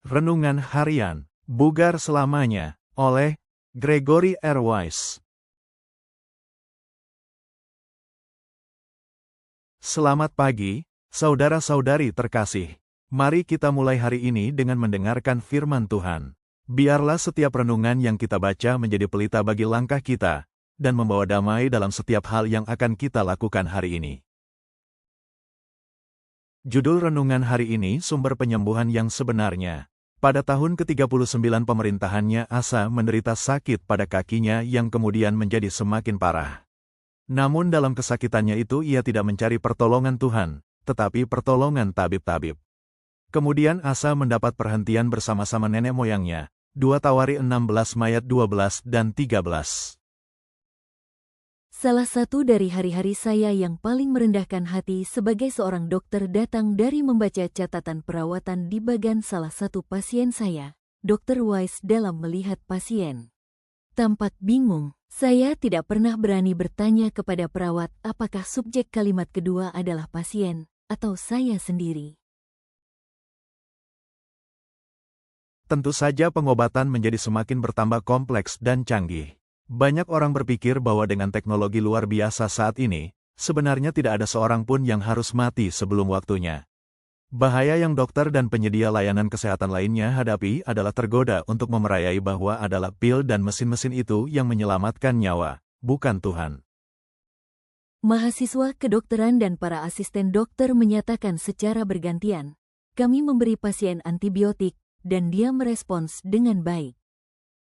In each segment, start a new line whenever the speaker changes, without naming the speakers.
Renungan Harian, Bugar Selamanya, oleh Gregory R. Wise. Selamat pagi, saudara-saudari terkasih. Mari kita mulai hari ini dengan mendengarkan firman Tuhan. Biarlah setiap renungan yang kita baca menjadi pelita bagi langkah kita, dan membawa damai dalam setiap hal yang akan kita lakukan hari ini. Judul renungan hari ini sumber penyembuhan yang sebenarnya. Pada tahun ke-39 pemerintahannya, Asa menderita sakit pada kakinya yang kemudian menjadi semakin parah. Namun dalam kesakitannya itu ia tidak mencari pertolongan Tuhan, tetapi pertolongan tabib-tabib. Kemudian Asa mendapat perhentian bersama-sama nenek moyangnya, 2 Tawari 16 ayat 12 dan 13.
Salah satu dari hari-hari saya yang paling merendahkan hati sebagai seorang dokter datang dari membaca catatan perawatan di bagan salah satu pasien saya, Dr. Wise, dalam melihat pasien. Tampak bingung, saya tidak pernah berani bertanya kepada perawat apakah subjek kalimat kedua adalah pasien atau saya sendiri.
Tentu saja pengobatan menjadi semakin bertambah kompleks dan canggih. Banyak orang berpikir bahwa dengan teknologi luar biasa saat ini, sebenarnya tidak ada seorang pun yang harus mati sebelum waktunya. Bahaya yang dokter dan penyedia layanan kesehatan lainnya hadapi adalah tergoda untuk memerayai bahwa adalah pil dan mesin-mesin itu yang menyelamatkan nyawa, bukan Tuhan.
Mahasiswa kedokteran dan para asisten dokter menyatakan secara bergantian, kami memberi pasien antibiotik, dan dia merespons dengan baik.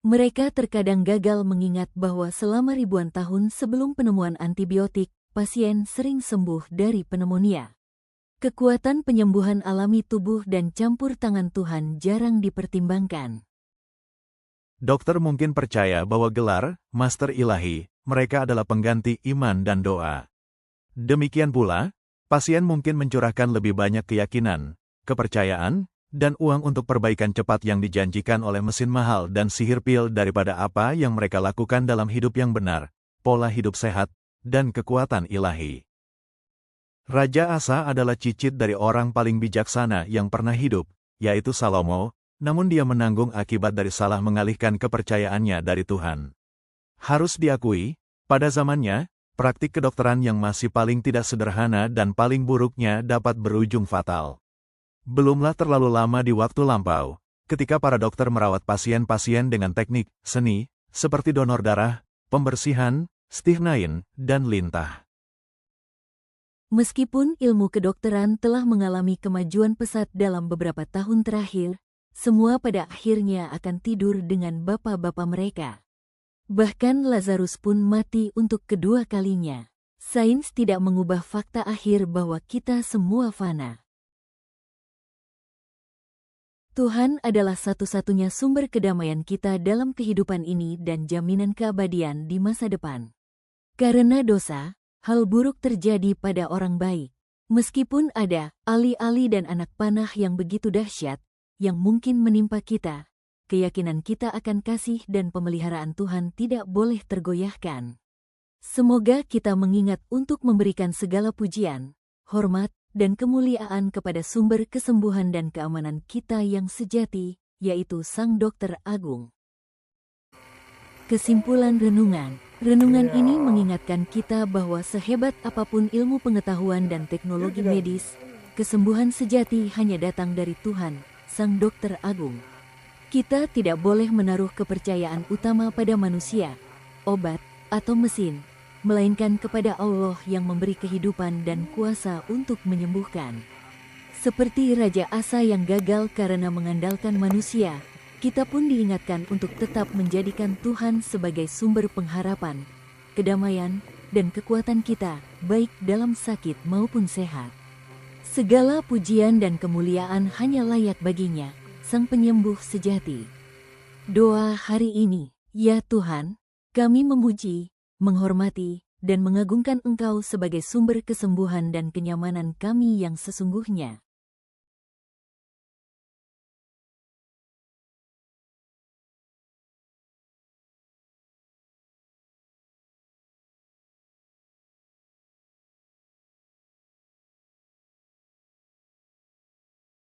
Mereka terkadang gagal mengingat bahwa selama ribuan tahun sebelum penemuan antibiotik, pasien sering sembuh dari pneumonia. Kekuatan penyembuhan alami tubuh dan campur tangan Tuhan jarang dipertimbangkan.
Dokter mungkin percaya bahwa gelar Master Ilahi mereka adalah pengganti iman dan doa. Demikian pula, pasien mungkin mencurahkan lebih banyak keyakinan, kepercayaan, dan uang untuk perbaikan cepat yang dijanjikan oleh mesin mahal dan sihir pil daripada apa yang mereka lakukan dalam hidup yang benar, pola hidup sehat, dan kekuatan ilahi. Raja Asa adalah cicit dari orang paling bijaksana yang pernah hidup, yaitu Salomo, namun dia menanggung akibat dari salah mengalihkan kepercayaannya dari Tuhan. Harus diakui, pada zamannya, praktik kedokteran yang masih paling tidak sederhana dan paling buruknya dapat berujung fatal. Belumlah terlalu lama di waktu lampau, ketika para dokter merawat pasien-pasien dengan teknik seni, seperti donor darah, pembersihan, stirnain, dan lintah.
Meskipun ilmu kedokteran telah mengalami kemajuan pesat dalam beberapa tahun terakhir, semua pada akhirnya akan tidur dengan bapa-bapa mereka. Bahkan Lazarus pun mati untuk kedua kalinya. Sains tidak mengubah fakta akhir bahwa kita semua fana. Tuhan adalah satu-satunya sumber kedamaian kita dalam kehidupan ini dan jaminan keabadian di masa depan. Karena dosa, hal buruk terjadi pada orang baik. Meskipun ada ali-ali dan anak panah yang begitu dahsyat, yang mungkin menimpa kita, keyakinan kita akan kasih dan pemeliharaan Tuhan tidak boleh tergoyahkan. Semoga kita mengingat untuk memberikan segala pujian, hormat, dan kemuliaan kepada sumber kesembuhan dan keamanan kita yang sejati, yaitu Sang Dokter Agung. Kesimpulan renungan. Renungan ini mengingatkan kita bahwa sehebat apapun ilmu pengetahuan dan teknologi medis, kesembuhan sejati hanya datang dari Tuhan, Sang Dokter Agung. Kita tidak boleh menaruh kepercayaan utama pada manusia, obat, atau mesin, melainkan kepada Allah yang memberi kehidupan dan kuasa untuk menyembuhkan. Seperti Raja Asa yang gagal karena mengandalkan manusia, kita pun diingatkan untuk tetap menjadikan Tuhan sebagai sumber pengharapan, kedamaian, dan kekuatan kita, baik dalam sakit maupun sehat. Segala pujian dan kemuliaan hanya layak baginya, Sang Penyembuh sejati. Doa hari ini, ya Tuhan, kami memuji, menghormati, dan mengagungkan Engkau sebagai sumber kesembuhan dan kenyamanan kami yang sesungguhnya.